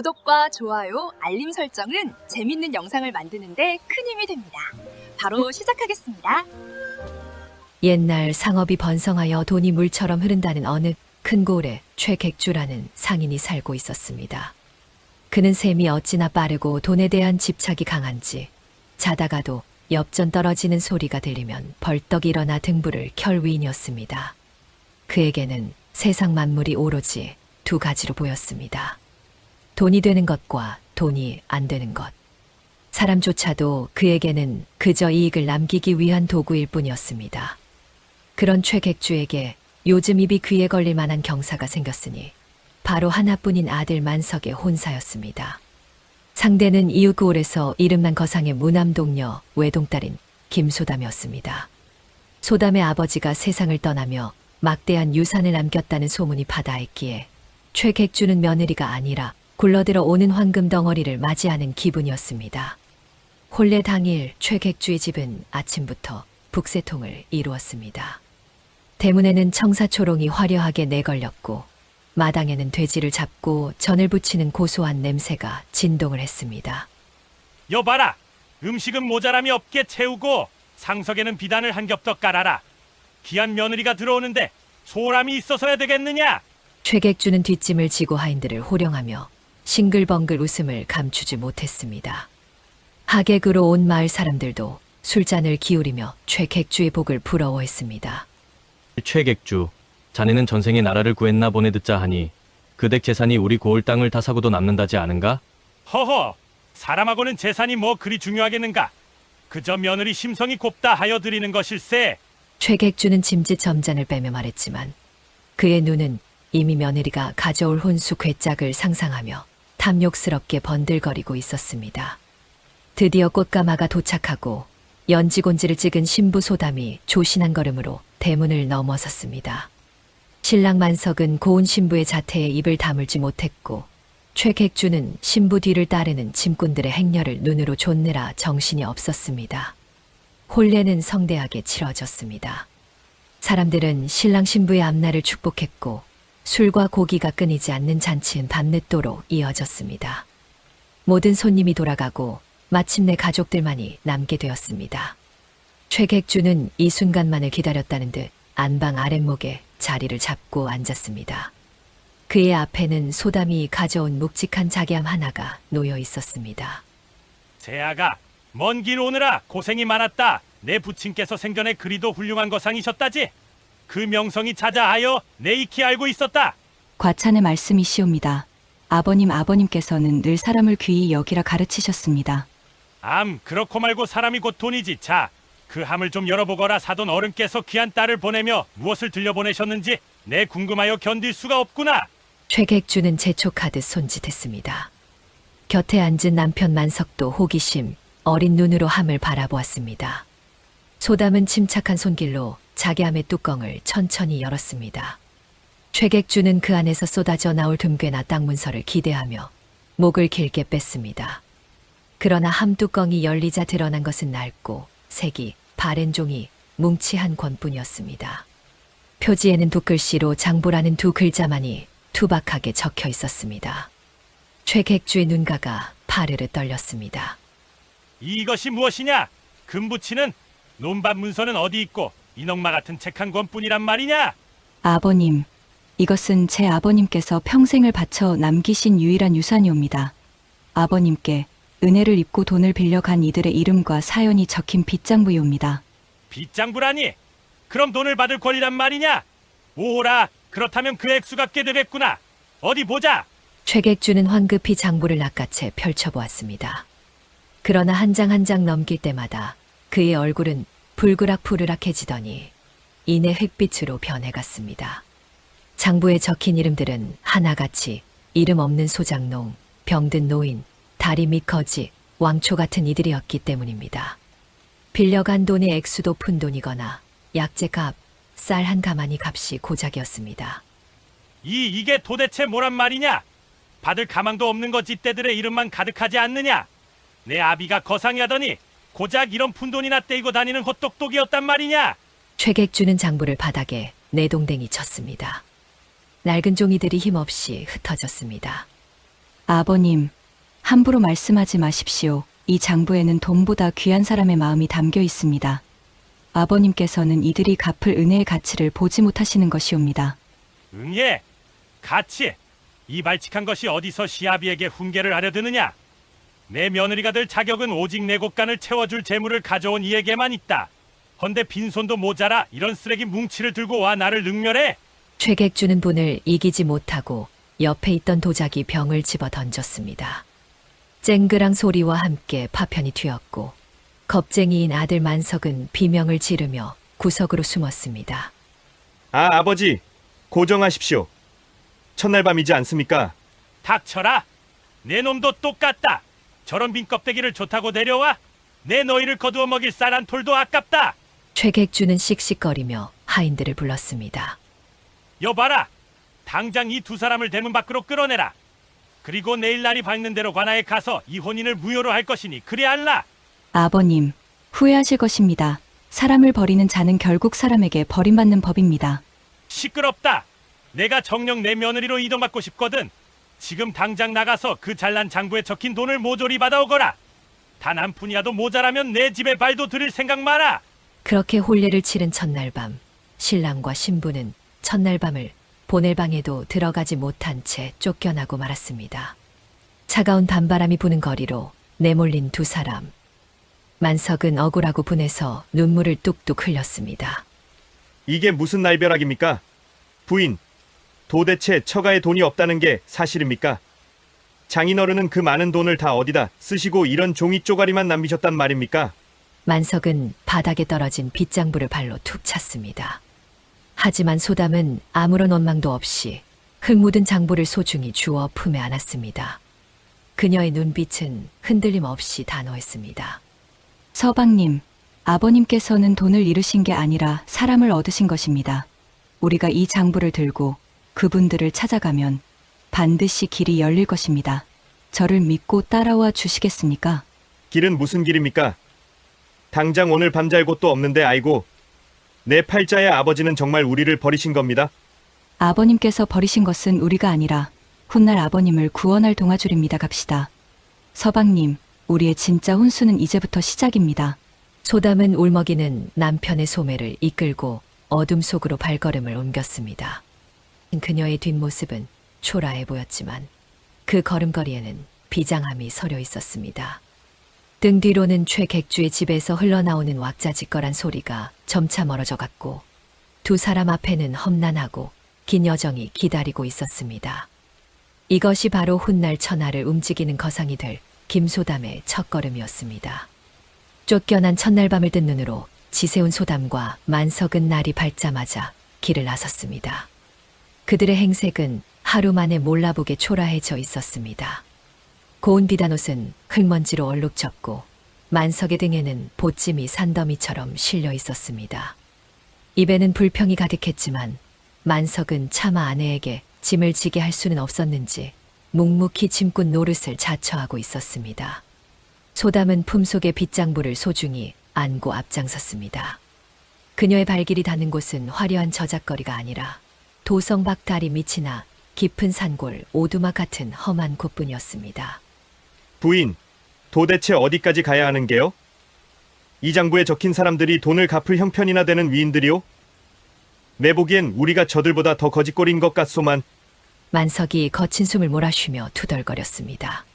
구독과 좋아요, 알림 설정은 재밌는 영상을 만드는데 큰 힘이 됩니다. 바로 시작하겠습니다. 옛날 상업이 번성하여 돈이 물처럼 흐른다는 어느 큰 고을에 최객주라는 상인이 살고 있었습니다. 그는 셈이 어찌나 빠르고 돈에 대한 집착이 강한지 자다가도 엽전 떨어지는 소리가 들리면 벌떡 일어나 등불을 켤 위인이었습니다. 그에게는 세상 만물이 오로지 두 가지로 보였습니다. 돈이 되는 것과 돈이 안 되는 것. 사람조차도 그에게는 그저 이익을 남기기 위한 도구일 뿐이었습니다. 그런 최객주에게 요즘 입이 귀에 걸릴 만한 경사가 생겼으니 바로 하나뿐인 아들 만석의 혼사였습니다. 상대는 이웃 고을에서 이름난 거상의 무남동녀 외동딸인 김소담이었습니다. 소담의 아버지가 세상을 떠나며 막대한 유산을 남겼다는 소문이 바다했기에 최객주는 며느리가 아니라 굴러들어 오는 황금 덩어리를 맞이하는 기분이었습니다. 혼례 당일 최객주의 집은 아침부터 북새통을 이루었습니다. 대문에는 청사초롱이 화려하게 내걸렸고 마당에는 돼지를 잡고 전을 부치는 고소한 냄새가 진동을 했습니다. 여봐라! 음식은 모자람이 없게 채우고 상석에는 비단을 한 겹 더 깔아라. 귀한 며느리가 들어오는데 소람이 있어서야 되겠느냐? 최객주는 뒷짐을 지고 하인들을 호령하며 싱글벙글 웃음을 감추지 못했습니다. 하객으로 온 마을 사람들도 술잔을 기울이며 최객주의 복을 부러워했습니다. 최객주, 자네는 전생에 나라를 구했나 보내 듣자 하니 그댁 재산이 우리 고을 땅을 다 사고도 남는다지 않은가? 허허! 사람하고는 재산이 뭐 그리 중요하겠는가? 그저 며느리 심성이 곱다 하여 드리는 것일세. 최객주는 짐짓 점잔을 빼며 말했지만 그의 눈은 이미 며느리가 가져올 혼수 괴짝을 상상하며 탐욕스럽게 번들거리고 있었습니다. 드디어 꽃가마가 도착하고 연지곤지를 찍은 신부 소담이 조신한 걸음으로 대문을 넘어섰습니다. 신랑 만석은 고운 신부의 자태에 입을 다물지 못했고 최객주는 신부 뒤를 따르는 짐꾼들의 행렬을 눈으로 좇느라 정신이 없었습니다. 혼례는 성대하게 치러졌습니다. 사람들은 신랑 신부의 앞날을 축복했고 술과 고기가 끊이지 않는 잔치는 밤늦도록 이어졌습니다. 모든 손님이 돌아가고 마침내 가족들만이 남게 되었습니다. 최객주는 이 순간만을 기다렸다는 듯 안방 아랫목에 자리를 잡고 앉았습니다. 그의 앞에는 소담이 가져온 묵직한 자개암 하나가 놓여 있었습니다. 재아가 먼 길 오느라 고생이 많았다. 내 부친께서 생전에 그리도 훌륭한 거상이셨다지. 그 명성이 자자하여 내 익히 알고 있었다. 과찬의 말씀이시옵니다. 아버님께서는 늘 사람을 귀히 여기라 가르치셨습니다. 그렇고 말고 사람이 곧 돈이지. 자, 그 함을 좀 열어보거라. 사돈 어른께서 귀한 딸을 보내며 무엇을 들려보내셨는지 내 궁금하여 견딜 수가 없구나. 최객주는 재촉하듯 손짓했습니다. 곁에 앉은 남편 만석도 호기심 어린 눈으로 함을 바라보았습니다. 소담은 침착한 손길로 자개함의 뚜껑을 천천히 열었습니다. 최객주는 그 안에서 쏟아져 나올 둠괴나 땅 문서를 기대하며 목을 길게 뺐습니다. 그러나 함 뚜껑이 열리자 드러난 것은 낡고 색이 바랜 종이 뭉치 한 권뿐이었습니다. 표지에는 붓글씨로 장보라는 두 글자만이 투박하게 적혀 있었습니다. 최객주의 눈가가 파르르 떨렸습니다. 이것이 무엇이냐? 금부치는 논밭 문서는 어디 있고 인억마 같은 책 한 권뿐이란 말이냐? 아버님, 이것은 제 아버님께서 평생을 바쳐 남기신 유일한 유산이옵니다. 아버님께 은혜를 입고 돈을 빌려간 이들의 이름과 사연이 적힌 빗장부이옵니다. 빗장부라니? 그럼 돈을 받을 권리란 말이냐? 오호라, 그렇다면 그 액수가 꽤 되겠구나. 어디 보자. 최객주는 황급히 장부를 낚아채 펼쳐보았습니다. 그러나 한 장 한 장 넘길 때마다 그의 얼굴은 불그락푸르락해지더니 이내 흙빛으로 변해갔습니다. 장부에 적힌 이름들은 하나같이 이름 없는 소장농, 병든 노인, 다리 및 거지, 왕초 같은 이들이었기 때문입니다. 빌려간 돈의 액수도 푼돈이거나 약재값, 쌀 한 가마니 값이 고작이었습니다. 이게 도대체 뭐란 말이냐? 받을 가망도 없는 것 짓대들의 이름만 가득하지 않느냐? 내 아비가 거상이하더니 고작 이런 푼돈이나 떼이고 다니는 헛똑똑이었단 말이냐? 최객주는 장부를 바닥에 내동댕이 쳤습니다. 낡은 종이들이 힘없이 흩어졌습니다. 아버님, 함부로 말씀하지 마십시오. 이 장부에는 돈보다 귀한 사람의 마음이 담겨 있습니다. 아버님께서는 이들이 갚을 은혜의 가치를 보지 못하시는 것이옵니다. 응예, 같이 이 발칙한 것이 어디서 시아비에게 훈계를 하려 드느냐? 내 며느리가 될 자격은 오직 내 곳간을 채워줄 재물을 가져온 이에게만 있다. 헌데 빈손도 모자라 이런 쓰레기 뭉치를 들고 와 나를 능멸해? 최객주는 분을 이기지 못하고 옆에 있던 도자기 병을 집어 던졌습니다. 쨍그랑 소리와 함께 파편이 튀었고 겁쟁이인 아들 만석은 비명을 지르며 구석으로 숨었습니다. 아버지, 고정하십시오. 첫날 밤이지 않습니까? 닥쳐라! 내 놈도 똑같다. 저런 빈 껍데기를 좋다고 데려와? 내 너희를 거두어 먹일 쌀 한 톨도 아깝다. 최객주는 씩씩거리며 하인들을 불렀습니다. 여봐라! 당장 이 두 사람을 대문 밖으로 끌어내라. 그리고 내일 날이 밝는 대로 관아에 가서 이 혼인을 무효로 할 것이니 그리 알라. 아버님, 후회하실 것입니다. 사람을 버리는 자는 결국 사람에게 버림받는 법입니다. 시끄럽다. 내가 정녕 내 며느리로 이동받고 싶거든. 지금 당장 나가서 그 잘난 장부에 적힌 돈을 모조리 받아오거라. 단 한 푼이라도 모자라면 내 집에 발도 들일 생각 마라. 그렇게 혼례를 치른 첫날 밤, 신랑과 신부는 첫날 밤을 보낼 방에도 들어가지 못한 채 쫓겨나고 말았습니다. 차가운 밤바람이 부는 거리로 내몰린 두 사람. 만석은 억울하고 분해서 눈물을 뚝뚝 흘렸습니다. 이게 무슨 날벼락입니까? 부인, 도대체 처가에 돈이 없다는 게 사실입니까? 장인어른은 그 많은 돈을 다 어디다 쓰시고 이런 종이 쪼가리만 남기셨단 말입니까? 만석은 바닥에 떨어진 빗장부를 발로 툭 찼습니다. 하지만 소담은 아무런 원망도 없이 흙 묻은 장부를 소중히 주워 품에 안았습니다. 그녀의 눈빛은 흔들림 없이 단호했습니다. 서방님, 아버님께서는 돈을 잃으신 게 아니라 사람을 얻으신 것입니다. 우리가 이 장부를 들고 그분들을 찾아가면 반드시 길이 열릴 것입니다. 저를 믿고 따라와 주시겠습니까? 길은 무슨 길입니까? 당장 오늘 밤잘 곳도 없는데 아이고, 내 팔자의 아버지는 정말 우리를 버리신 겁니다. 아버님께서 버리신 것은 우리가 아니라 훗날 아버님을 구원할 동아줄입니다. 갑시다. 서방님, 우리의 진짜 혼수는 이제부터 시작입니다. 소담은 울먹이는 남편의 소매를 이끌고 어둠 속으로 발걸음을 옮겼습니다. 그녀의 뒷모습은 초라해 보였지만 그 걸음걸이에는 비장함이 서려 있었습니다. 등 뒤로는 최객주의 집에서 흘러나오는 왁자지껄한 소리가 점차 멀어져 갔고 두 사람 앞에는 험난하고 긴 여정이 기다리고 있었습니다. 이것이 바로 훗날 천하를 움직이는 거상이 될 김소담의 첫걸음이었습니다. 쫓겨난 첫날 밤을 뜬 눈으로 지세운 소담과 만석은 날이 밝자마자 길을 나섰습니다. 그들의 행색은 하루 만에 몰라보게 초라해져 있었습니다. 고운 비단옷은 흙먼지로 얼룩졌고 만석의 등에는 보찜이 산더미처럼 실려 있었습니다. 입에는 불평이 가득했지만 만석은 차마 아내에게 짐을 지게 할 수는 없었는지 묵묵히 짐꾼 노릇을 자처하고 있었습니다. 소담은 품속의 빗장부를 소중히 안고 앞장섰습니다. 그녀의 발길이 닿는 곳은 화려한 저작거리가 아니라 도성박 다리 밑이나 깊은 산골 오두막 같은 험한 곳뿐이었습니다. 부인, 도대체 어디까지 가야 하는 게요? 이 장부에 적힌 사람들이 돈을 갚을 형편이나 되는 위인들이요? 내 보기엔 우리가 저들보다 더 거짓골인 것 같소만. 만석이 거친 숨을 몰아쉬며 투덜거렸습니다.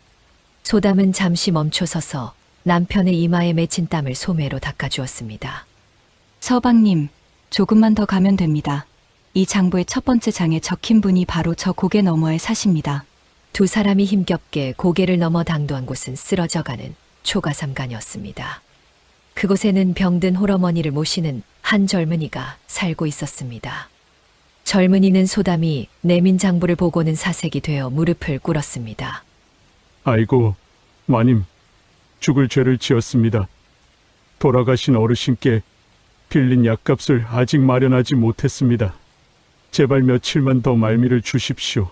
소담은 잠시 멈춰서서 남편의 이마에 맺힌 땀을 소매로 닦아주었습니다. 서방님, 조금만 더 가면 됩니다. 이 장부의 첫 번째 장에 적힌 분이 바로 저 고개 너머에 사십니다. 두 사람이 힘겹게 고개를 넘어 당도한 곳은 쓰러져가는 초가삼간이었습니다. 그곳에는 병든 홀어머니를 모시는 한 젊은이가 살고 있었습니다. 젊은이는 소담이 내민 장부를 보고는 사색이 되어 무릎을 꿇었습니다. 아이고, 마님, 죽을 죄를 지었습니다. 돌아가신 어르신께 빌린 약값을 아직 마련하지 못했습니다. 제발 며칠만 더 말미를 주십시오.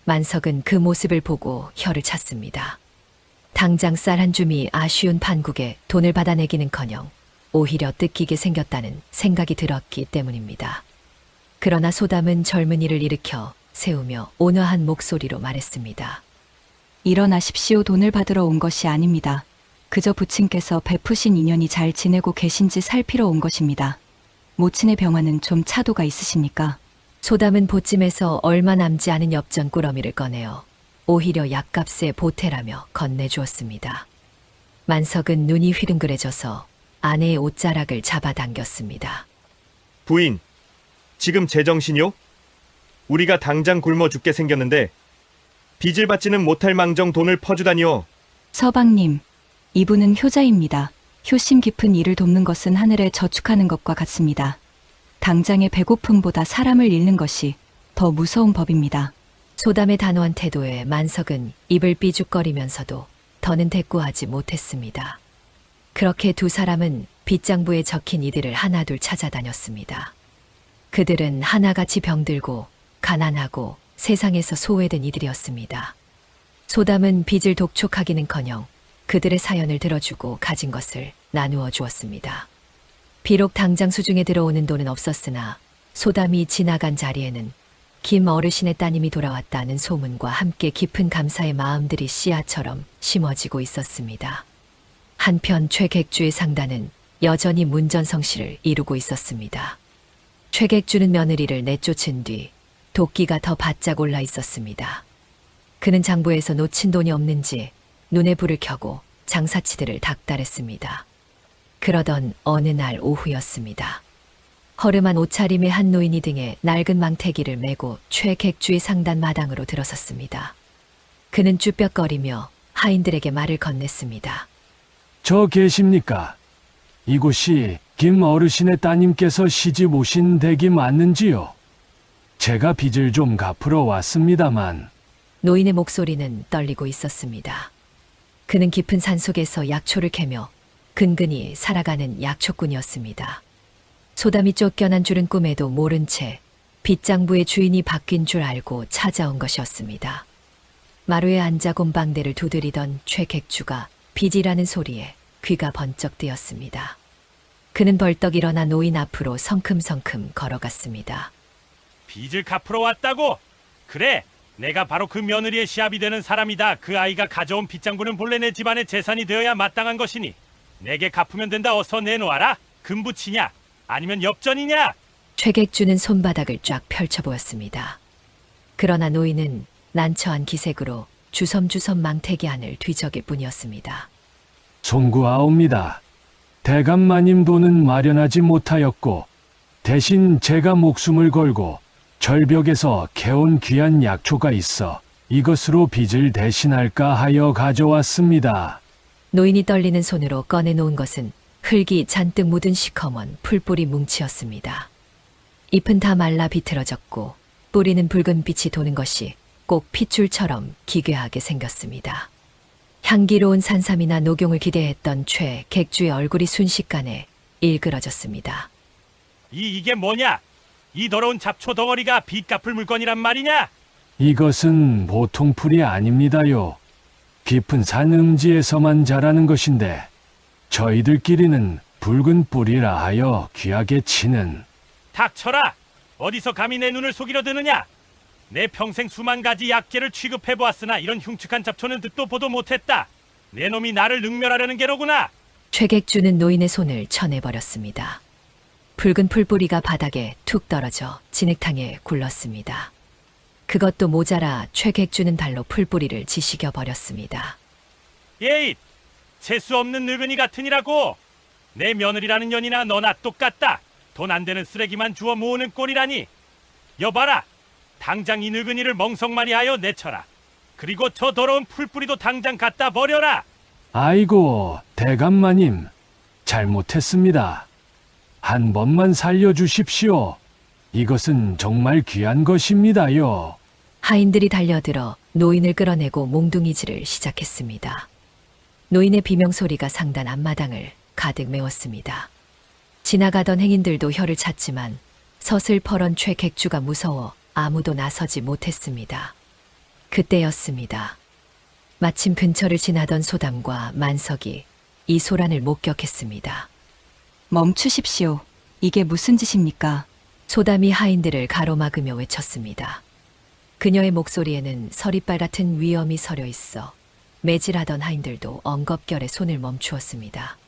만석은 그 모습을 보고 혀를 찼습니다. 당장 쌀 한 줌이 아쉬운 판국에 돈을 받아내기는커녕 오히려 뜯기게 생겼다는 생각이 들었기 때문입니다. 그러나 소담은 젊은이를 일으켜 세우며 온화한 목소리로 말했습니다. 일어나십시오. 돈을 받으러 온 것이 아닙니다. 그저 부친께서 베푸신 인연이 잘 지내고 계신지 살피러 온 것입니다. 모친의 병화는 좀 차도가 있으십니까? 소담은 보찜에서 얼마 남지 않은 엽전 꾸러미를 꺼내어 오히려 약값에 보태라며 건네주었습니다. 만석은 눈이 휘둥그레져서 아내의 옷자락을 잡아당겼습니다. 부인, 지금 제정신이요? 우리가 당장 굶어 죽게 생겼는데 빚을 받지는 못할 망정 돈을 퍼주다니요. 서방님, 이분은 효자입니다. 효심 깊은 이를 돕는 것은 하늘에 저축하는 것과 같습니다. 당장의 배고픔보다 사람을 잃는 것이 더 무서운 법입니다. 소담의 단호한 태도에 만석은 입을 삐죽거리면서도 더는 대꾸하지 못했습니다. 그렇게 두 사람은 빗장부에 적힌 이들을 하나둘 찾아다녔습니다. 그들은 하나같이 병들고 가난하고 세상에서 소외된 이들이었습니다. 소담은 빚을 독촉하기는커녕 그들의 사연을 들어주고 가진 것을 나누어 주었습니다. 비록 당장 수중에 들어오는 돈은 없었으나 소담이 지나간 자리에는 김 어르신의 따님이 돌아왔다는 소문과 함께 깊은 감사의 마음들이 씨앗처럼 심어지고 있었습니다. 한편 최객주의 상단은 여전히 문전성시를 이루고 있었습니다. 최객주는 며느리를 내쫓은 뒤 도끼가 더 바짝 올라 있었습니다. 그는 장부에서 놓친 돈이 없는지 눈에 불을 켜고 장사치들을 닥달했습니다. 그러던 어느 날 오후였습니다. 허름한 옷차림의 한 노인이 등에 낡은 망태기를 메고 최객주의 상단 마당으로 들어섰습니다. 그는 쭈뼛거리며 하인들에게 말을 건넸습니다. 저 계십니까? 이곳이 김 어르신의 따님께서 시집 오신 댁이 맞는지요? 제가 빚을 좀 갚으러 왔습니다만. 노인의 목소리는 떨리고 있었습니다. 그는 깊은 산속에서 약초를 캐며 근근히 살아가는 약초꾼이었습니다. 소담이 쫓겨난 줄은 꿈에도 모른 채 빚장부의 주인이 바뀐 줄 알고 찾아온 것이었습니다. 마루에 앉아 곰방대를 두드리던 최객주가 빚이라는 소리에 귀가 번쩍 뜨였습니다. 그는 벌떡 일어나 노인 앞으로 성큼성큼 걸어갔습니다. 빚을 갚으러 왔다고? 그래, 내가 바로 그 며느리의 시합이 되는 사람이다. 그 아이가 가져온 빚장부는 본래 내 집안의 재산이 되어야 마땅한 것이니 내게 갚으면 된다. 어서 내놓아라. 금부치냐? 아니면 엽전이냐? 최객주는 손바닥을 쫙 펼쳐 보였습니다. 그러나 노인은 난처한 기색으로 주섬주섬 망태기 안을 뒤적일 뿐이었습니다. 송구하옵니다. 대감마님 돈은 마련하지 못하였고 대신 제가 목숨을 걸고 절벽에서 캐온 귀한 약초가 있어 이것으로 빚을 대신할까 하여 가져왔습니다. 노인이 떨리는 손으로 꺼내놓은 것은 흙이 잔뜩 묻은 시커먼 풀뿌리 뭉치였습니다. 잎은 다 말라 비틀어졌고 뿌리는 붉은 빛이 도는 것이 꼭 핏줄처럼 기괴하게 생겼습니다. 향기로운 산삼이나 녹용을 기대했던 최객주의 얼굴이 순식간에 일그러졌습니다. 이게 뭐냐? 이 더러운 잡초 덩어리가 빚 갚을 물건이란 말이냐? 이것은 보통 풀이 아닙니다요. 깊은 산 음지에서만 자라는 것인데 저희들끼리는 붉은 뿌리라 하여 귀하게 치는. 닥쳐라! 어디서 감히 내 눈을 속이려 드느냐? 내 평생 수만 가지 약재를 취급해보았으나 이런 흉측한 잡초는 듣도 보도 못했다. 내 놈이 나를 능멸하려는 게로구나. 최객주는 노인의 손을 쳐내버렸습니다. 붉은 풀뿌리가 바닥에 툭 떨어져 진흙탕에 굴렀습니다. 그것도 모자라 최객주는 발로 풀뿌리를 지시겨 버렸습니다. 예잇! 재수 없는 늙은이 같으니라고. 내 며느리라는 년이나 너나 똑같다. 돈 안 되는 쓰레기만 주워 모으는 꼴이라니. 여봐라. 당장 이 늙은이를 멍석마리 하여 내쳐라. 그리고 저 더러운 풀뿌리도 당장 갖다 버려라. 아이고, 대감마님, 잘못했습니다. 한 번만 살려주십시오. 이것은 정말 귀한 것입니다요. 하인들이 달려들어 노인을 끌어내고 몽둥이질을 시작했습니다. 노인의 비명소리가 상단 앞마당을 가득 메웠습니다. 지나가던 행인들도 혀를 찼지만 서슬퍼런 최객주가 무서워 아무도 나서지 못했습니다. 그때였습니다. 마침 근처를 지나던 소담과 만석이 이 소란을 목격했습니다. 멈추십시오. 이게 무슨 짓입니까? 소담이 하인들을 가로막으며 외쳤습니다. 그녀의 목소리에는 서리빨 같은 위엄이 서려 있어 매질하던 하인들도 엉겁결에 손을 멈추었습니다.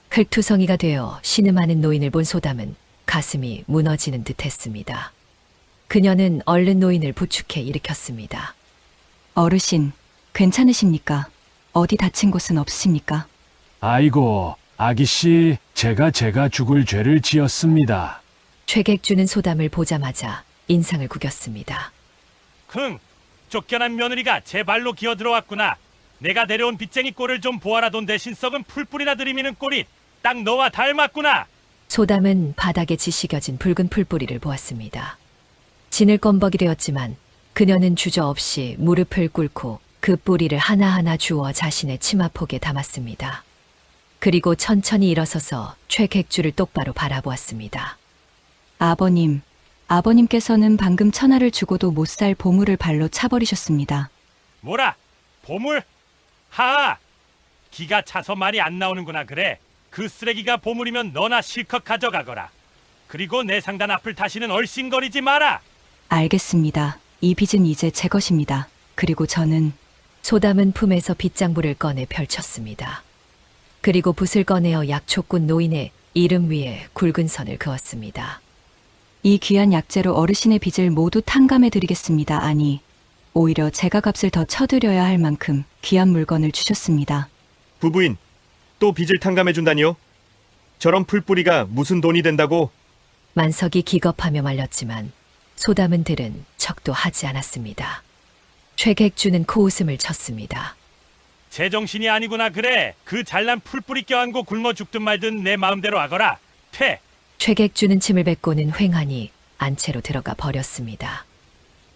흙투성이가 되어 신음하는 노인을 본 소담은 가슴이 무너지는 듯했습니다. 그녀는 얼른 노인을 부축해 일으켰습니다. 어르신, 괜찮으십니까? 어디 다친 곳은 없으십니까? 아이고, 아기씨, 제가 죽을 죄를 지었습니다. 최객주는 소담을 보자마자 인상을 구겼습니다. 흥, 쫓겨난 며느리가 제 발로 기어 들어왔구나. 내가 내려온 빚쟁이 꼴을 좀 보아라. 돈 대신 썩은 풀뿌리나 들이미는 꼴이 딱 너와 닮았구나. 소담은 바닥에 지시겨진 붉은 풀뿌리를 보았습니다. 진을 껌벅이 되었지만 그녀는 주저없이 무릎을 꿇고 그 뿌리를 하나하나 주워 자신의 치마폭에 담았습니다. 그리고 천천히 일어서서 최객주를 똑바로 바라보았습니다. 아버님, 아버님께서는 방금 천하를 주고도 못 살 보물을 발로 차버리셨습니다. 뭐라? 보물? 하하! 기가 차서 말이 안 나오는구나. 그래, 그 쓰레기가 보물이면 너나 실컷 가져가거라. 그리고 내 상단 앞을 다시는 얼씬거리지 마라. 알겠습니다. 이 빚은 이제 제 것입니다. 그리고 저는 소담은 품에서 빗장불을 꺼내 펼쳤습니다. 그리고 붓을 꺼내어 약초꾼 노인의 이름 위에 굵은 선을 그었습니다. 이 귀한 약재로 어르신의 빚을 모두 탕감해 드리겠습니다. 아니, 오히려 제가 값을 더 쳐드려야 할 만큼 귀한 물건을 주셨습니다. 부부인, 또 빚을 탕감해준다니요? 저런 풀뿌리가 무슨 돈이 된다고? 만석이 기겁하며 말렸지만 소담은 들은 척도 하지 않았습니다. 최객주는 코웃음을 쳤습니다. 제정신이 아니구나. 그래, 그 잘난 풀뿌리 껴안고 굶어 죽든 말든 내 마음대로 하거라. 퇴! 최객주는 침을 뱉고는 횡하니 안채로 들어가 버렸습니다.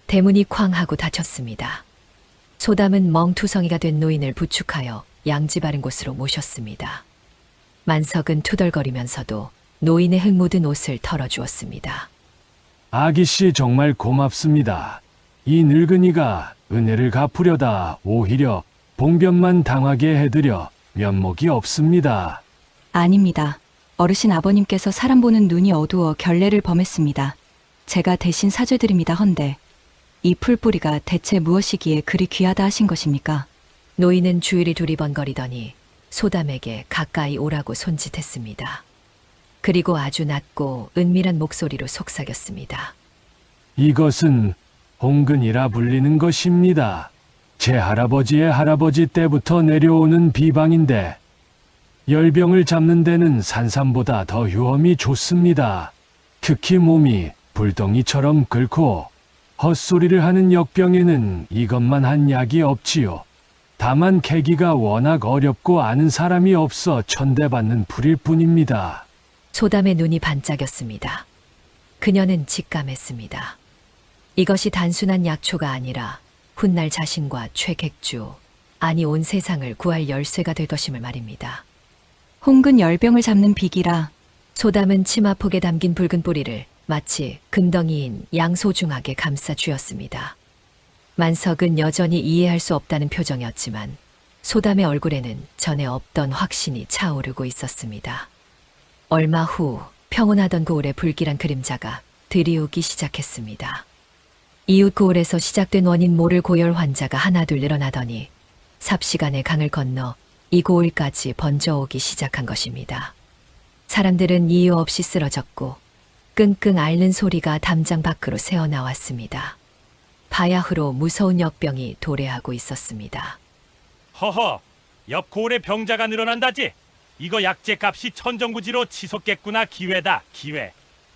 대문이 쾅 하고 닫혔습니다. 소담은 멍투성이가 된 노인을 부축하여 양지 바른 곳으로 모셨습니다. 만석은 투덜거리면서도 노인의 흙 묻은 옷을 털어주었습니다. 아기씨 정말 고맙습니다. 이 늙은이가 은혜를 갚으려다 오히려 봉변만 당하게 해드려 면목이 없습니다. 아닙니다. 어르신 아버님께서 사람 보는 눈이 어두워 결례를 범했습니다. 제가 대신 사죄드립니다. 헌데 이 풀뿌리가 대체 무엇이기에 그리 귀하다 하신 것입니까? 노인은 주위를 두리번거리더니 소담에게 가까이 오라고 손짓했습니다. 그리고 아주 낮고 은밀한 목소리로 속삭였습니다. 이것은 홍근이라 불리는 것입니다. 제 할아버지의 할아버지 때부터 내려오는 비방인데 열병을 잡는 데는 산삼보다 더 효험이 좋습니다. 특히 몸이 불덩이처럼 끓고 헛소리를 하는 역병에는 이것만 한 약이 없지요. 다만 캐기가 워낙 어렵고 아는 사람이 없어 천대받는 풀일 뿐입니다. 소담의 눈이 반짝였습니다. 그녀는 직감했습니다. 이것이 단순한 약초가 아니라 훗날 자신과 최객주, 아니 온 세상을 구할 열쇠가 될 것임을 말입니다. 홍근 열병을 잡는 비기라. 소담은 치마폭에 담긴 붉은 뿌리를 마치 금덩이인 양소중하게 감싸 쥐었습니다. 만석은 여전히 이해할 수 없다는 표정이었지만 소담의 얼굴에는 전에 없던 확신이 차오르고 있었습니다. 얼마 후 평온하던 고을의 불길한 그림자가 드리우기 시작했습니다. 이웃 고을에서 시작된 원인 모를 고열 환자가 하나둘 늘어나더니 삽시간에 강을 건너 이 고을까지 번져오기 시작한 것입니다. 사람들은 이유 없이 쓰러졌고 끙끙 앓는 소리가 담장 밖으로 새어나왔습니다. 바야흐로 무서운 역병이 도래하고 있었습니다. 허허, 옆 고을에 병자가 늘어난다지. 이거 약재 값이 천정부지로 치솟겠구나. 기회다, 기회.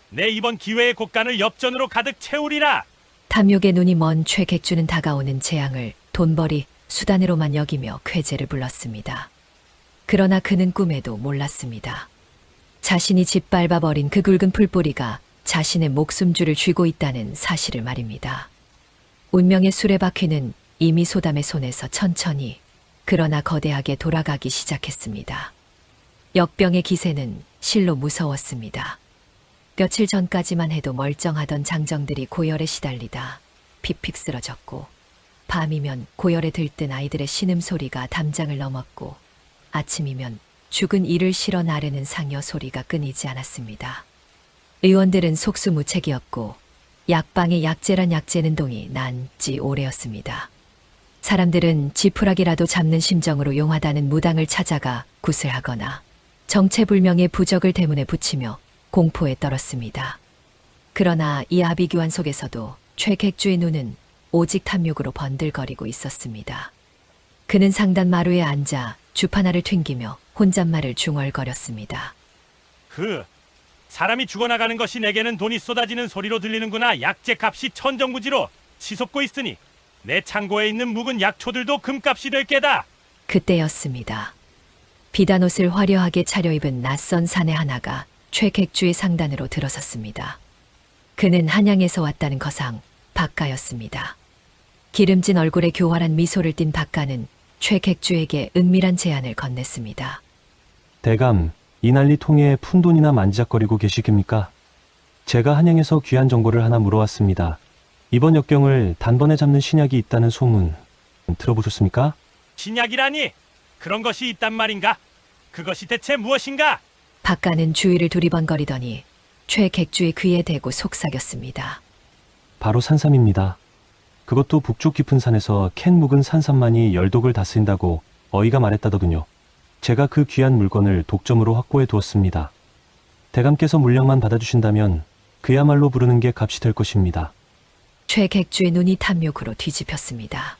내 이번 기회의 곳간을 엽전으로 가득 채우리라. 탐욕의 눈이 먼 최객주는 다가오는 재앙을 돈벌이 수단으로만 여기며 쾌재를 불렀습니다. 그러나 그는 꿈에도 몰랐습니다. 자신이 짓밟아버린 그 굵은 풀뿌리가 자신의 목숨줄을 쥐고 있다는 사실을 말입니다. 운명의 수레바퀴는 이미 소담의 손에서 천천히 그러나 거대하게 돌아가기 시작했습니다. 역병의 기세는 실로 무서웠습니다. 며칠 전까지만 해도 멀쩡하던 장정들이 고열에 시달리다 픽픽 쓰러졌고 밤이면 고열에 들뜬 아이들의 신음소리가 담장을 넘었고 아침이면 죽은 이를 실어 나르는 상여 소리가 끊이지 않았습니다. 의원들은 속수무책이었고 약방의 약재란 약재는 동이 난 지 오래였습니다. 사람들은 지푸라기라도 잡는 심정으로 용하다는 무당을 찾아가 굿을 하거나 정체불명의 부적을 대문에 붙이며 공포에 떨었습니다. 그러나 이 아비규환 속에서도 최객주의 눈은 오직 탐욕으로 번들거리고 있었습니다. 그는 상단 마루에 앉아 주파나를 튕기며 혼잣말을 중얼거렸습니다. 사람이 죽어나가는 것이 내게는 돈이 쏟아지는 소리로 들리는구나. 약재 값이 천정부지로 치솟고 있으니 내 창고에 있는 묵은 약초들도 금값이 될 게다. 그때였습니다. 비단옷을 화려하게 차려입은 낯선 사내 하나가 최객주의 상단으로 들어섰습니다. 그는 한양에서 왔다는 거상 박가였습니다. 기름진 얼굴에 교활한 미소를 띤 박가는 최객주에게 은밀한 제안을 건넸습니다. 대감, 이 난리 통에 푼돈이나 만지작거리고 계시깁니까? 제가 한양에서 귀한 정보를 하나 물어왔습니다. 이번 역경을 단번에 잡는 신약이 있다는 소문 들어보셨습니까? 신약이라니? 그런 것이 있단 말인가? 그것이 대체 무엇인가? 박가는 주위를 두리번거리더니 최객주의 귀에 대고 속삭였습니다. 바로 산삼입니다. 그것도 북쪽 깊은 산에서 캔 묵은 산삼만이 열독을 다스린다고 어이가 말했다더군요. 제가 그 귀한 물건을 독점으로 확보해 두었습니다. 대감께서 물량만 받아주신다면 그야말로 부르는 게 값이 될 것입니다. 최객주의 눈이 탐욕으로 뒤집혔습니다.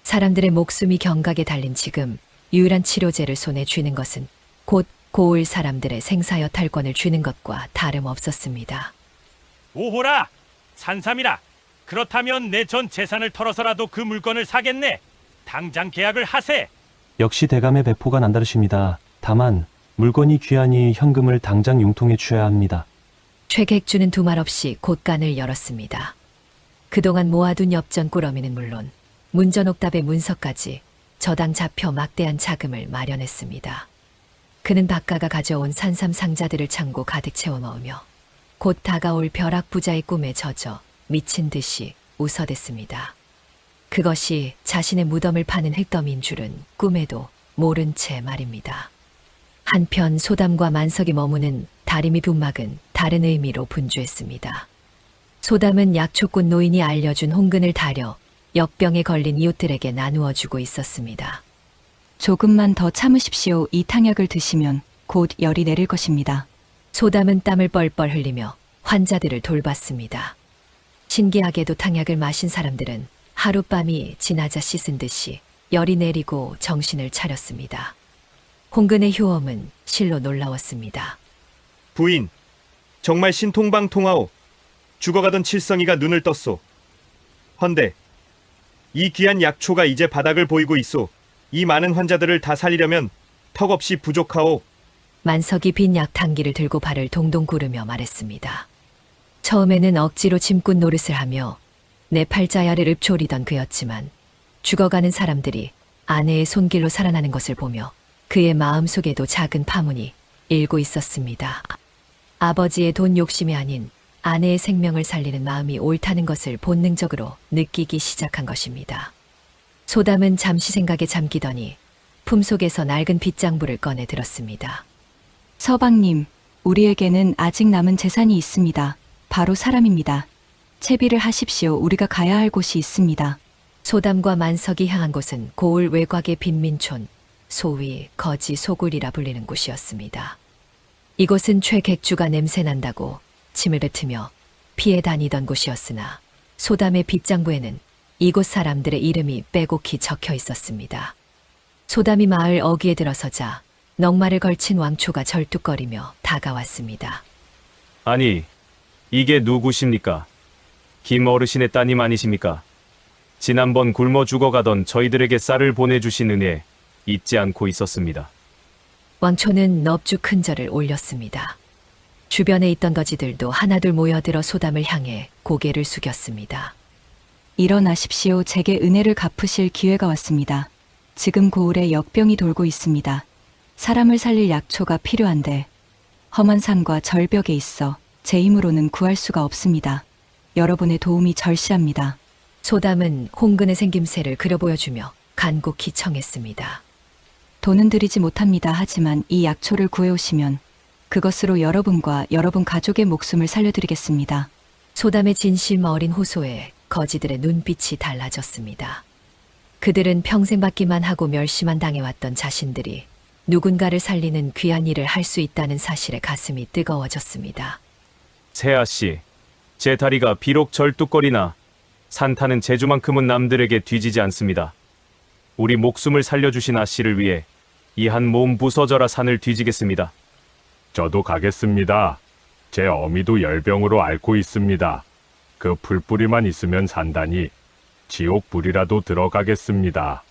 사람들의 목숨이 경각에 달린 지금 유일한 치료제를 손에 쥐는 것은 곧 고을 사람들의 생사여 탈권을 쥐는 것과 다름없었습니다. 오호라! 산삼이라! 그렇다면 내 전 재산을 털어서라도 그 물건을 사겠네. 당장 계약을 하세. 역시 대감의 배포가 남다르십니다. 다만 물건이 귀하니 현금을 당장 융통해 취해야 합니다. 최객주는 두말 없이 곳간을 열었습니다. 그동안 모아둔 엽전 꾸러미는 물론 문전옥답의 문서까지 저당 잡혀 막대한 자금을 마련했습니다. 그는 박가가 가져온 산삼 상자들을 창고 가득 채워 넣으며 곧 다가올 벼락 부자의 꿈에 젖어 미친 듯이 웃어댔습니다. 그것이 자신의 무덤을 파는 흙더미인 줄은 꿈에도 모른 채 말입니다. 한편 소담과 만석이 머무는 다리미 분막은 다른 의미로 분주했습니다. 소담은 약초꾼 노인이 알려준 홍근을 다려 역병에 걸린 이웃들에게 나누어 주고 있었습니다. 조금만 더 참으십시오. 이 탕약을 드시면 곧 열이 내릴 것입니다. 소담은 땀을 뻘뻘 흘리며 환자들을 돌봤습니다. 신기하게도 탕약을 마신 사람들은 하룻밤이 지나자 씻은 듯이 열이 내리고 정신을 차렸습니다. 홍근의 효험은 실로 놀라웠습니다. 부인, 정말 신통방통하오. 죽어가던 칠성이가 눈을 떴소. 헌데 이 귀한 약초가 이제 바닥을 보이고 있소. 이 많은 환자들을 다 살리려면 턱없이 부족하오. 만석이 빈 약탕기를 들고 발을 동동 구르며 말했습니다. 처음에는 억지로 짐꾼 노릇을 하며 내 팔자야를 읊조리던 그였지만 죽어가는 사람들이 아내의 손길로 살아나는 것을 보며 그의 마음속에도 작은 파문이 일고 있었습니다. 아버지의 돈 욕심이 아닌 아내의 생명을 살리는 마음이 옳다는 것을 본능적으로 느끼기 시작한 것입니다. 소담은 잠시 생각에 잠기더니 품속에서 낡은 빗장부를 꺼내 들었습니다. 서방님, 우리에게는 아직 남은 재산이 있습니다. 바로 사람입니다. 채비를 하십시오. 우리가 가야 할 곳이 있습니다. 소담과 만석이 향한 곳은 고을 외곽의 빈민촌, 소위 거지 소굴이라 불리는 곳이었습니다. 이곳은 최객주가 냄새난다고 침을 뱉으며 피해 다니던 곳이었으나 소담의 빗장부에는 이곳 사람들의 이름이 빼곡히 적혀 있었습니다. 소담이 마을 어귀에 들어서자 넉마를 걸친 왕초가 절뚝거리며 다가왔습니다. 아니, 이게 누구십니까? 김 어르신의 따님 아니십니까? 지난번 굶어 죽어가던 저희들에게 쌀을 보내주신 은혜 잊지 않고 있었습니다. 왕초는 넙죽 큰 절을 올렸습니다. 주변에 있던 거지들도 하나둘 모여들어 소담을 향해 고개를 숙였습니다. 일어나십시오. 제게 은혜를 갚으실 기회가 왔습니다. 지금 고을에 역병이 돌고 있습니다. 사람을 살릴 약초가 필요한데 험한 산과 절벽에 있어 제 힘으로는 구할 수가 없습니다. 여러분의 도움이 절실합니다. 소담은 홍근의 생김새를 그려 보여주며 간곡히 청했습니다. 돈은 드리지 못합니다. 하지만 이 약초를 구해오시면 그것으로 여러분과 여러분 가족의 목숨을 살려드리겠습니다. 소담의 진심 어린 호소에 거지들의 눈빛이 달라졌습니다. 그들은 평생 받기만 하고 멸시만 당해왔던 자신들이 누군가를 살리는 귀한 일을 할 수 있다는 사실에 가슴이 뜨거워졌습니다. 세아 씨, 제 다리가 비록 절뚝거리나 산 타는 재주만큼은 남들에게 뒤지지 않습니다. 우리 목숨을 살려주신 아씨를 위해 이 한 몸 부서져라 산을 뒤지겠습니다. 저도 가겠습니다. 제 어미도 열병으로 앓고 있습니다. 그 풀뿌리만 있으면 산다니 지옥 불이라도 들어가겠습니다.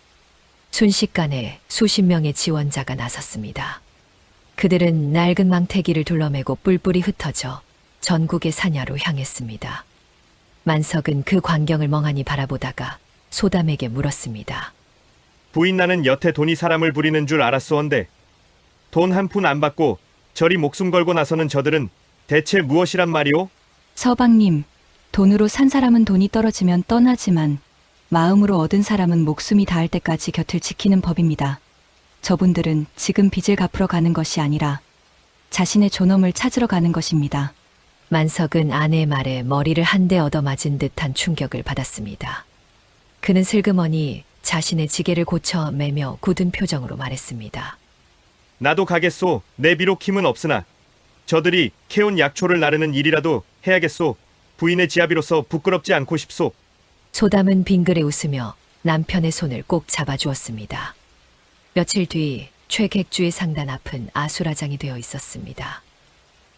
순식간에 수십 명의 지원자가 나섰습니다. 그들은 낡은 망태기를 둘러매고 뿔뿔이 흩어져 전국의 사냐로 향했습니다. 만석은 그 광경을 멍하니 바라보다가 소담에게 물었습니다. 부인 나는 여태 돈이 사람을 부리는 줄 알았소언데 돈 한 푼 안 받고 저리 목숨 걸고 나서는 저들은 대체 무엇이란 말이오? 서방님, 돈으로 산 사람은 돈이 떨어지면 떠나지만 마음으로 얻은 사람은 목숨이 닿을 때까지 곁을 지키는 법입니다. 저분들은 지금 빚을 갚으러 가는 것이 아니라 자신의 존엄을 찾으러 가는 것입니다. 만석은 아내의 말에 머리를 한 대 얻어맞은 듯한 충격을 받았습니다. 그는 슬그머니 자신의 지게를 고쳐 매며 굳은 표정으로 말했습니다. 나도 가겠소. 내 비록 힘은 없으나 저들이 캐온 약초를 나르는 일이라도 해야겠소. 부인의 지아비로서 부끄럽지 않고 싶소. 소담은 빙그레 웃으며 남편의 손을 꼭 잡아주었습니다. 며칠 뒤 최객주의 상단 앞은 아수라장이 되어 있었습니다.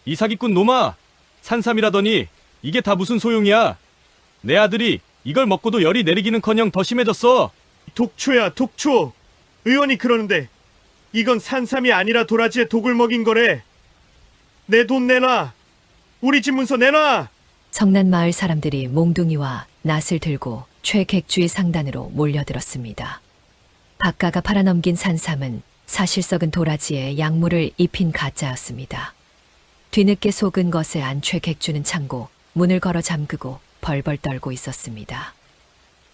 이 사기꾼 놈아! 산삼이라더니 이게 다 무슨 소용이야? 내 아들이 이걸 먹고도 열이 내리기는커녕 더 심해졌어. 독초야, 독초. 의원이 그러는데 이건 산삼이 아니라 도라지에 독을 먹인 거래. 내 돈 내놔. 우리 집 문서 내놔. 성난 마을 사람들이 몽둥이와 낫을 들고 최객주의 상단으로 몰려들었습니다. 박가가 팔아넘긴 산삼은 사실 썩은 도라지에 약물을 입힌 가짜였습니다. 뒤늦게 속은 것에 안 최객주는 참고 문을 걸어 잠그고 벌벌 떨고 있었습니다.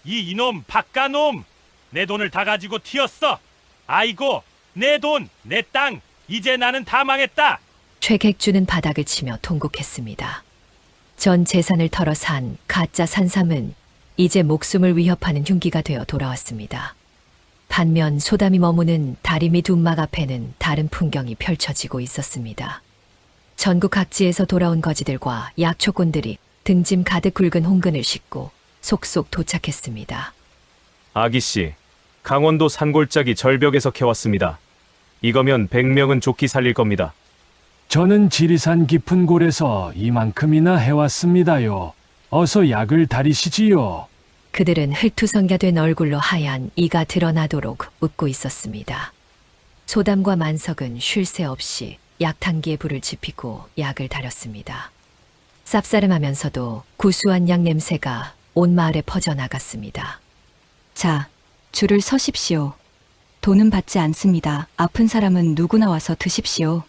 이 이놈 박가놈! 내 돈을 다 가지고 튀었어! 아이고, 내 돈, 내 땅, 이제 나는 다 망했다! 최객주는 바닥을 치며 통곡했습니다. 전 재산을 털어 산 가짜 산삼은 이제 목숨을 위협하는 흉기가 되어 돌아왔습니다. 반면 소담이 머무는 다리미 둔막 앞에는 다른 풍경이 펼쳐지고 있었습니다. 전국 각지에서 돌아온 거지들과 약초꾼들이 등짐 가득 굵은 홍근을 싣고 속속 도착했습니다. 아기씨, 강원도 산골짜기 절벽에서 캐왔습니다. 이거면 100명은 좋게 살릴 겁니다. 저는 지리산 깊은 골에서 이만큼이나 해왔습니다요. 어서 약을 다리시지요. 그들은 흙투성이가 된 얼굴로 하얀 이가 드러나도록 웃고 있었습니다. 소담과 만석은 쉴 새 없이 약탕기에 불을 지피고 약을 다렸습니다. 쌉싸름하면서도 구수한 약 냄새가 온 마을에 퍼져나갔습니다. 자, 줄을 서십시오. 돈은 받지 않습니다. 아픈 사람은 누구나 와서 드십시오.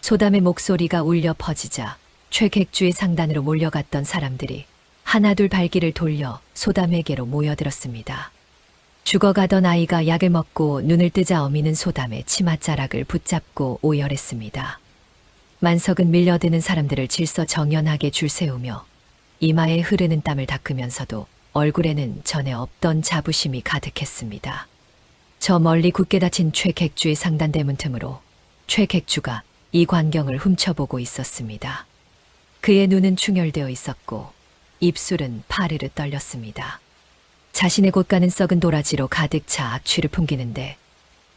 소담의 목소리가 울려 퍼지자 최객주의 상단으로 몰려갔던 사람들이 하나둘 발길을 돌려 소담에게로 모여들었습니다. 죽어가던 아이가 약을 먹고 눈을 뜨자 어미는 소담의 치맛자락을 붙잡고 오열했습니다. 만석은 밀려드는 사람들을 질서정연하게 줄 세우며 이마에 흐르는 땀을 닦으면서도 얼굴에는 전에 없던 자부심이 가득했습니다. 저 멀리 굳게 닫힌 최객주의 상단대문 틈으로 최객주가 이 광경을 훔쳐보고 있었습니다. 그의 눈은 충혈되어 있었고 입술은 파르르 떨렸습니다. 자신의 곳가는 썩은 도라지로 가득 차 악취를 풍기는데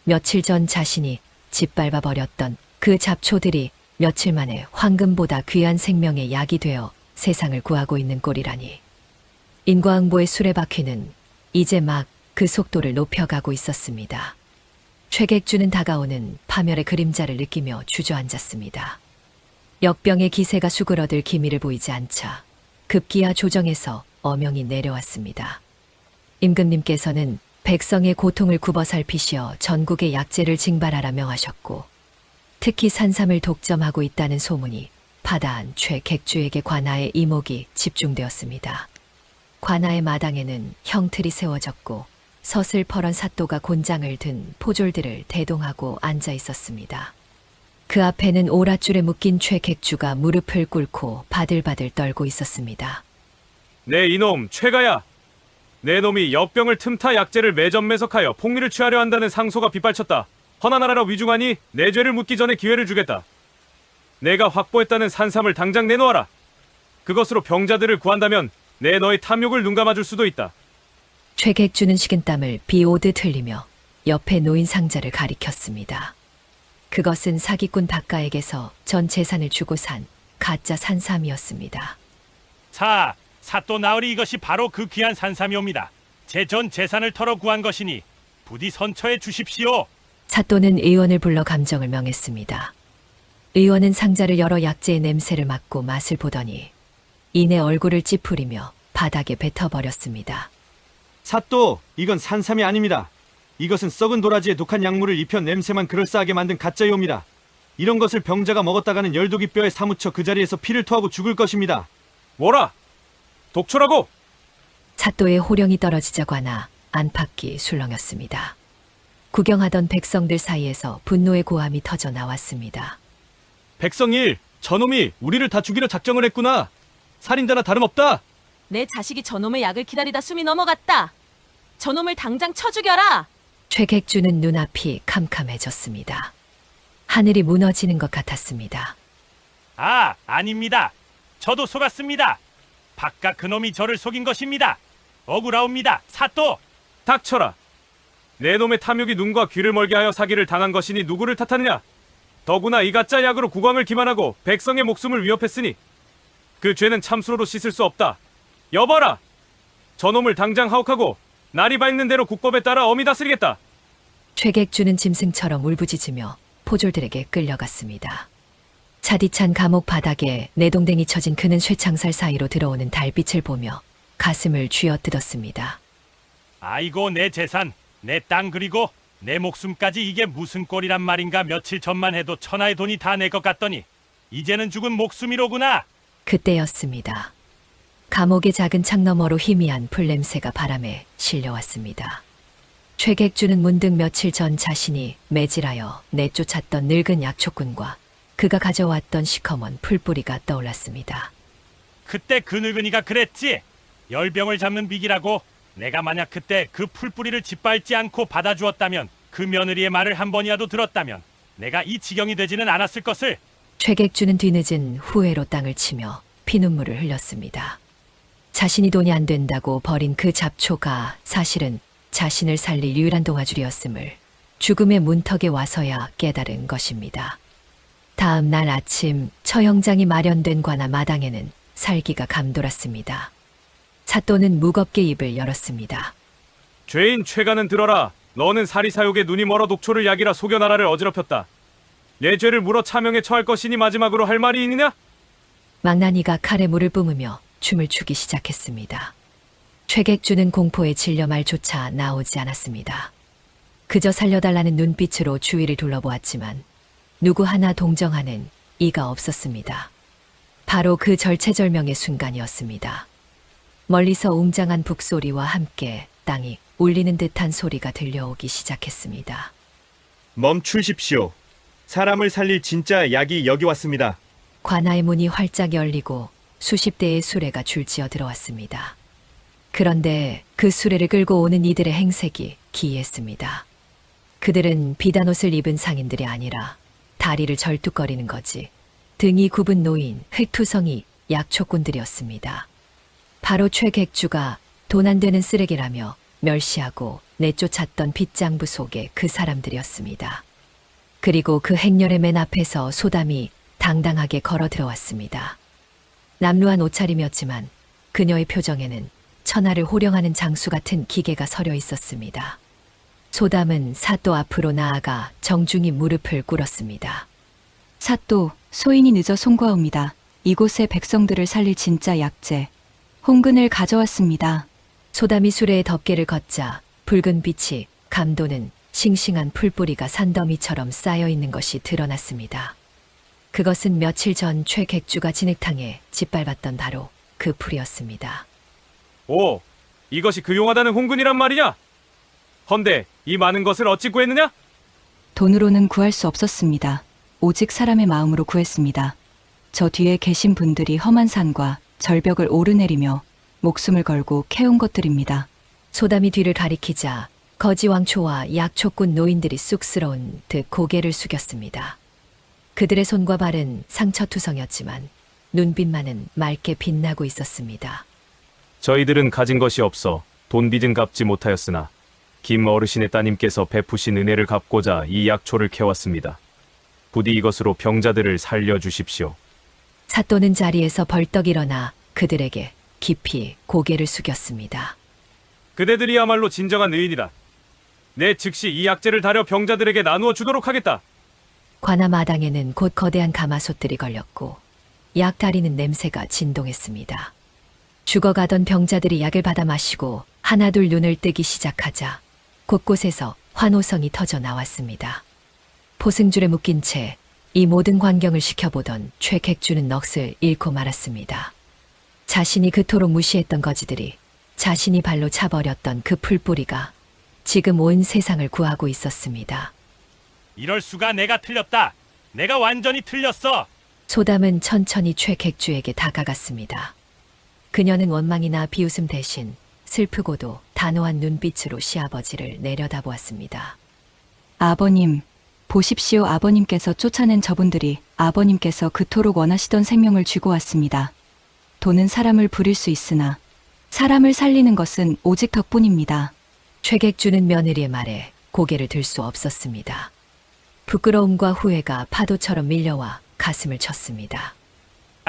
며칠 전 자신이 짓밟아 버렸던 그 잡초들이 며칠 만에 황금보다 귀한 생명의 약이 되어 세상을 구하고 있는 꼴이라니. 인과응보의 수레바퀴는 이제 막 그 속도를 높여가고 있었습니다. 최객주는 다가오는 파멸의 그림자를 느끼며 주저앉았습니다. 역병의 기세가 수그러들 기미를 보이지 않자 급기야 조정에서 어명이 내려왔습니다. 임금님께서는 백성의 고통을 굽어 살피시어 전국의 약재를 징발하라 명하셨고 특히 산삼을 독점하고 있다는 소문이 파다한 최객주에게 관아의 이목이 집중되었습니다. 관아의 마당에는 형틀이 세워졌고 서슬퍼런 사또가 곤장을 든 포졸들을 대동하고 앉아 있었습니다. 그 앞에는 오랏줄에 묶인 최객주가 무릎을 꿇고 바들바들 떨고 있었습니다. 내 이놈 최가야. 내 놈이 역병을 틈타 약재를 매점매석하여 폭리를 취하려 한다는 상소가 빗발쳤다. 허나나라라 위중하니 내 죄를 묻기 전에 기회를 주겠다. 내가 확보했다는 산삼을 당장 내놓아라. 그것으로 병자들을 구한다면 내 너의 탐욕을 눈감아줄 수도 있다. 최객주는 식은땀을 비오듯 흘리며 옆에 놓인 상자를 가리켰습니다. 그것은 사기꾼 박가에게서 전 재산을 주고 산 가짜 산삼이었습니다. 사또 나으리 이것이 바로 그 귀한 산삼이옵니다. 제 전 재산을 털어 구한 것이니 부디 선처해 주십시오. 사또는 의원을 불러 감정을 명했습니다. 의원은 상자를 열어 약재의 냄새를 맡고 맛을 보더니 이내 얼굴을 찌푸리며 바닥에 뱉어버렸습니다. 사또, 이건 산삼이 아닙니다. 이것은 썩은 도라지에 독한 약물을 입혀 냄새만 그럴싸하게 만든 가짜이옵니다. 이런 것을 병자가 먹었다가는 열독이 뼈에 사무쳐 그 자리에서 피를 토하고 죽을 것입니다. 뭐라? 독초라고? 사또의 호령이 떨어지자 관아 안팎이 술렁였습니다. 구경하던 백성들 사이에서 분노의 고함이 터져 나왔습니다. 백성일, 저놈이 우리를 다 죽이려 작정을 했구나. 살인자나 다름없다. 내 자식이 저놈의 약을 기다리다 숨이 넘어갔다. 저놈을 당장 쳐 죽여라. 최객주는 눈앞이 캄캄해졌습니다. 하늘이 무너지는 것 같았습니다. 아닙니다. 저도 속았습니다. 박가 그놈이 저를 속인 것입니다. 억울하옵니다. 사또! 닥쳐라. 내 놈의 탐욕이 눈과 귀를 멀게 하여 사기를 당한 것이니 누구를 탓하느냐? 더구나 이 가짜 약으로 국왕을 기만하고 백성의 목숨을 위협했으니 그 죄는 참수로도 씻을 수 없다. 여봐라! 저놈을 당장 하옥하고 날이 밝는 대로 국법에 따라 엄히 다스리겠다. 최객주는 짐승처럼 울부짖으며 포졸들에게 끌려갔습니다. 차디찬 감옥 바닥에 내동댕이 쳐진 그는 쇠창살 사이로 들어오는 달빛을 보며 가슴을 쥐어뜯었습니다. 아이고 내 재산, 내 땅 그리고 내 목숨까지 이게 무슨 꼴이란 말인가. 며칠 전만 해도 천하의 돈이 다 내 것 같더니 이제는 죽은 목숨이로구나. 그때였습니다. 감옥의 작은 창 너머로 희미한 풀냄새가 바람에 실려왔습니다. 최객주는 문득 며칠 전 자신이 매질하여 내쫓았던 늙은 약초꾼과 그가 가져왔던 시커먼 풀뿌리가 떠올랐습니다. 그때 그 늙은이가 그랬지. 열병을 잡는 비기라고. 내가 만약 그때 그 풀뿌리를 짓밟지 않고 받아주었다면, 그 며느리의 말을 한 번이라도 들었다면 내가 이 지경이 되지는 않았을 것을. 최객주는 뒤늦은 후회로 땅을 치며 피눈물을 흘렸습니다. 자신이 돈이 안 된다고 버린 그 잡초가 사실은 자신을 살릴 유일한 동아줄이었음을 죽음의 문턱에 와서야 깨달은 것입니다. 다음 날 아침 처형장이 마련된 관아 마당에는 살기가 감돌았습니다. 사또는 무겁게 입을 열었습니다. 죄인 최가는 들어라. 너는 사리사욕에 눈이 멀어 독초를 약이라 속여 나라를 어지럽혔다. 내 죄를 물어 차명에 처할 것이니 마지막으로 할 말이 있느냐? 망나니가 칼에 물을 뿜으며 춤을 추기 시작했습니다. 최객주는 공포에 질려 말조차 나오지 않았습니다. 그저 살려달라는 눈빛으로 주위를 둘러보았지만 누구 하나 동정하는 이가 없었습니다. 바로 그 절체절명의 순간이었습니다. 멀리서 웅장한 북소리와 함께 땅이 울리는 듯한 소리가 들려오기 시작했습니다. 멈추십시오. 사람을 살릴 진짜 약이 여기 왔습니다. 관아의 문이 활짝 열리고 수십 대의 수레가 줄지어 들어왔습니다. 그런데 그 수레를 끌고 오는 이들의 행색이 기이했습니다. 그들은 비단 옷을 입은 상인들이 아니라 다리를 절뚝거리는 거지 등이 굽은 노인, 흙투성이 약초꾼들이었습니다. 바로 최객주가 돈 안 되는 쓰레기라며 멸시하고 내쫓았던 빗장부 속의 그 사람들이었습니다. 그리고 그 행렬의 맨 앞에서 소담이 당당하게 걸어 들어왔습니다. 남루한 옷차림이었지만 그녀의 표정에는 천하를 호령하는 장수 같은 기계가 서려 있었습니다. 소담은 사또 앞으로 나아가 정중히 무릎을 꿇었습니다. 사또, 소인이 늦어 송구하옵니다. 이곳의 백성들을 살릴 진짜 약재, 홍근을 가져왔습니다. 소담이 수레에 덮개를 걷자 붉은 빛이 감도는 싱싱한 풀뿌리가 산더미처럼 쌓여있는 것이 드러났습니다. 그것은 며칠 전 최객주가 진흙탕에 짓밟았던 바로 그 풀이었습니다. 오, 이것이 그 용하다는 홍근이란 말이냐? 헌데 이 많은 것을 어찌 구했느냐? 돈으로는 구할 수 없었습니다. 오직 사람의 마음으로 구했습니다. 저 뒤에 계신 분들이 험한 산과 절벽을 오르내리며 목숨을 걸고 캐온 것들입니다. 소담이 뒤를 가리키자 거지 왕초와 약초꾼 노인들이 쑥스러운 듯 고개를 숙였습니다. 그들의 손과 발은 상처투성이었지만 눈빛만은 맑게 빛나고 있었습니다. 저희들은 가진 것이 없어 돈빚은 갚지 못하였으나 김 어르신의 따님께서 베푸신 은혜를 갚고자 이 약초를 캐왔습니다. 부디 이것으로 병자들을 살려주십시오. 사또는 자리에서 벌떡 일어나 그들에게 깊이 고개를 숙였습니다. 그대들이야말로 진정한 의인이다. 내 즉시 이 약재를 다려 병자들에게 나누어 주도록 하겠다. 관아 마당에는 곧 거대한 가마솥들이 걸렸고 약 다리는 냄새가 진동했습니다. 죽어가던 병자들이 약을 받아 마시고 하나둘 눈을 뜨기 시작하자 곳곳에서 환호성이 터져 나왔습니다. 포승줄에 묶인 채 이 모든 광경을 지켜보던 최객주는 넋을 잃고 말았습니다. 자신이 그토록 무시했던 거지들이 자신이 발로 차버렸던 그 풀뿌리가 지금 온 세상을 구하고 있었습니다. 이럴 수가. 내가 틀렸다. 내가 완전히 틀렸어. 소담은 천천히 최객주에게 다가갔습니다. 그녀는 원망이나 비웃음 대신 슬프고도 단호한 눈빛으로 시아버지를 내려다보았습니다. 아버님, 보십시오. 아버님께서 쫓아낸 저분들이 아버님께서 그토록 원하시던 생명을 쥐고 왔습니다. 돈은 사람을 부릴 수 있으나 사람을 살리는 것은 오직 덕분입니다. 최객주는 며느리의 말에 고개를 들 수 없었습니다. 부끄러움과 후회가 파도처럼 밀려와 가슴을 쳤습니다.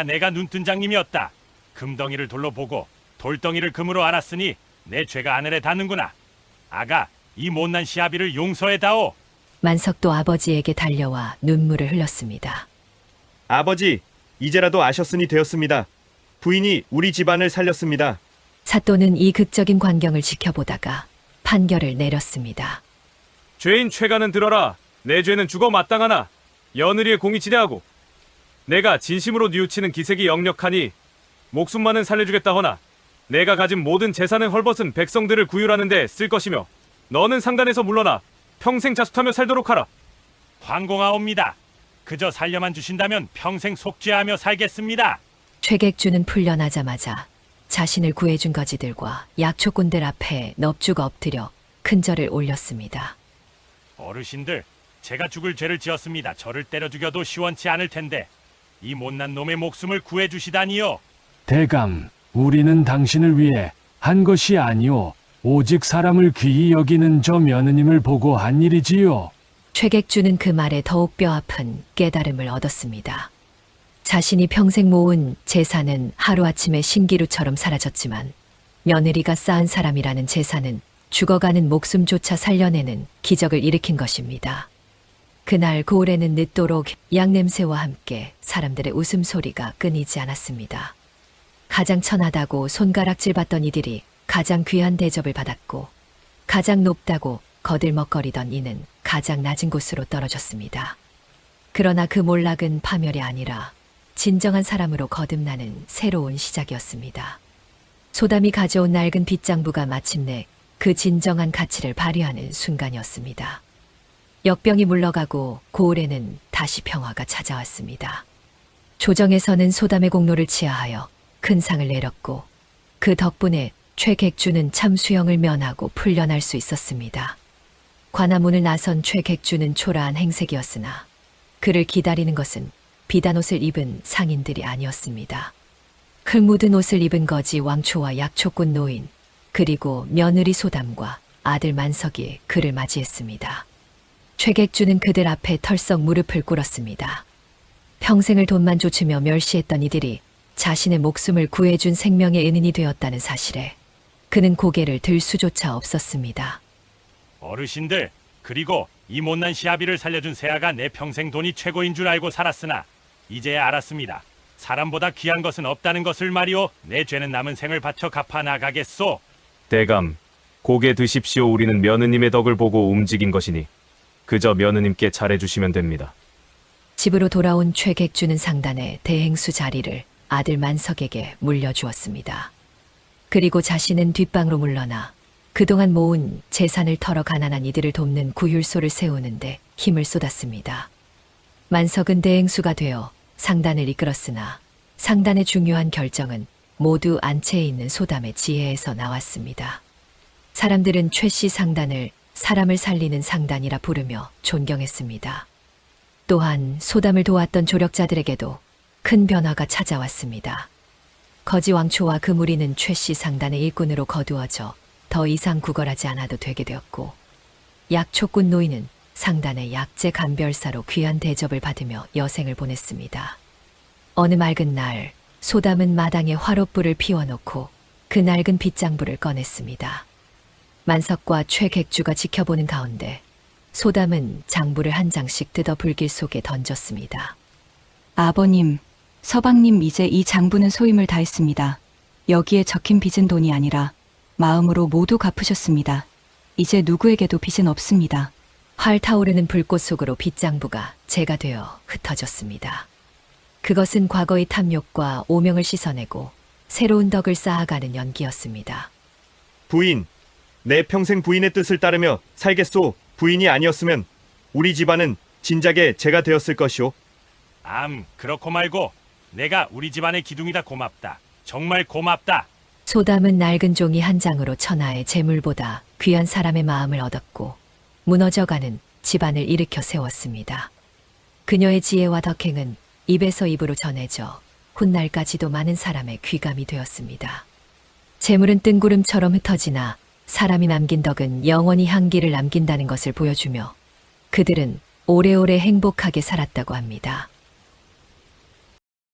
내가 눈뜬장님이었다. 금덩이를 돌로 보고 돌덩이를 금으로 알았으니 내 죄가 하늘에 닿는구나. 아가, 이 못난 시아비를 용서해다오. 만석도 아버지에게 달려와 눈물을 흘렸습니다. 아버지, 이제라도 아셨으니 되었습니다. 부인이 우리 집안을 살렸습니다. 사또는 이 극적인 광경을 지켜보다가 판결을 내렸습니다. 죄인 최가는 들어라. 내 죄는 죽어 마땅하나 며느리의 공이 지대하고 내가 진심으로 뉘우치는 기색이 역력하니 목숨만은 살려주겠다허나 내가 가진 모든 재산은 헐벗은 백성들을 구휼하는 데 쓸 것이며 너는 상단에서 물러나 평생 자숙하며 살도록 하라. 황공하옵니다. 그저 살려만 주신다면 평생 속죄하며 살겠습니다. 최객주는 풀려나자마자 자신을 구해준 거지들과 약초꾼들 앞에 넙죽 엎드려 큰절을 올렸습니다. 어르신들, 제가 죽을 죄를 지었습니다. 저를 때려 죽여도 시원치 않을 텐데 이 못난 놈의 목숨을 구해주시다니요. 대감, 우리는 당신을 위해 한 것이 아니오. 오직 사람을 귀히 여기는 저 며느님을 보고 한 일이지요. 최객주는 그 말에 더욱 뼈아픈 깨달음을 얻었습니다. 자신이 평생 모은 재산은 하루아침에 신기루처럼 사라졌지만 며느리가 쌓은 사람이라는 재산은 죽어가는 목숨조차 살려내는 기적을 일으킨 것입니다. 그날 고을에는 늦도록 양냄새와 함께 사람들의 웃음소리가 끊이지 않았습니다. 가장 천하다고 손가락질 받던 이들이 가장 귀한 대접을 받았고 가장 높다고 거들먹거리던 이는 가장 낮은 곳으로 떨어졌습니다. 그러나 그 몰락은 파멸이 아니라 진정한 사람으로 거듭나는 새로운 시작이었습니다. 소담이 가져온 낡은 빗장부가 마침내 그 진정한 가치를 발휘하는 순간이었습니다. 역병이 물러가고 고을에는 다시 평화가 찾아왔습니다. 조정에서는 소담의 공로를 치하하여 큰 상을 내렸고 그 덕분에 최객주는 참수형을 면하고 풀려날 수 있었습니다. 관아문을 나선 최객주는 초라한 행색이었으나 그를 기다리는 것은 비단 옷을 입은 상인들이 아니었습니다. 흙 묻은 옷을 입은 거지 왕초와 약초꾼 노인 그리고 며느리 소담과 아들 만석이 그를 맞이했습니다. 최객주는 그들 앞에 털썩 무릎을 꿇었습니다. 평생을 돈만 좇으며 멸시했던 이들이 자신의 목숨을 구해준 생명의 은인이 되었다는 사실에 그는 고개를 들 수조차 없었습니다. 어르신들, 그리고 이 못난 시아비를 살려준 세아가 내 평생 돈이 최고인 줄 알고 살았으나 이제야 알았습니다. 사람보다 귀한 것은 없다는 것을 말이오. 내 죄는 남은 생을 바쳐 갚아 나가겠소. 대감, 고개 드십시오. 우리는 며느님의 덕을 보고 움직인 것이니 그저 며느님께 잘해주시면 됩니다. 집으로 돌아온 최객주는 상단에 대행수 자리를 아들 만석에게 물려주었습니다. 그리고 자신은 뒷방으로 물러나 그동안 모은 재산을 털어 가난한 이들을 돕는 구휼소를 세우는데 힘을 쏟았습니다. 만석은 대행수가 되어 상단을 이끌었으나 상단의 중요한 결정은 모두 안채에 있는 소담의 지혜에서 나왔습니다. 사람들은 최씨 상단을 사람을 살리는 상단이라 부르며 존경했습니다. 또한 소담을 도왔던 조력자들에게도 큰 변화가 찾아왔습니다. 거지왕초와 그 무리는 최씨 상단의 일꾼으로 거두어져 더 이상 구걸하지 않아도 되게 되었고, 약초꾼 노인은 상단의 약재 감별사로 귀한 대접을 받으며 여생을 보냈습니다. 어느 맑은 날 소담은 마당에 화롯불을 피워놓고 그 낡은 빗장불을 꺼냈습니다. 만석과 최객주가 지켜보는 가운데 소담은 장불을 한 장씩 뜯어 불길 속에 던졌습니다. 아버님, 서방님 이제 이 장부는 소임을 다했습니다. 여기에 적힌 빚은 돈이 아니라 마음으로 모두 갚으셨습니다. 이제 누구에게도 빚은 없습니다. 활 타오르는 불꽃 속으로 빗장부가 재가 되어 흩어졌습니다. 그것은 과거의 탐욕과 오명을 씻어내고 새로운 덕을 쌓아가는 연기였습니다. 부인, 내 평생 부인의 뜻을 따르며 살겠소. 부인이 아니었으면 우리 집안은 진작에 제가 되었을 것이오. 그렇고 말고 내가 우리 집안의 기둥이다. 고맙다. 정말 고맙다. 소담은 낡은 종이 한 장으로 천하의 재물보다 귀한 사람의 마음을 얻었고 무너져가는 집안을 일으켜 세웠습니다. 그녀의 지혜와 덕행은 입에서 입으로 전해져 훗날까지도 많은 사람의 귀감이 되었습니다. 재물은 뜬구름처럼 흩어지나 사람이 남긴 덕은 영원히 향기를 남긴다는 것을 보여주며 그들은 오래오래 행복하게 살았다고 합니다.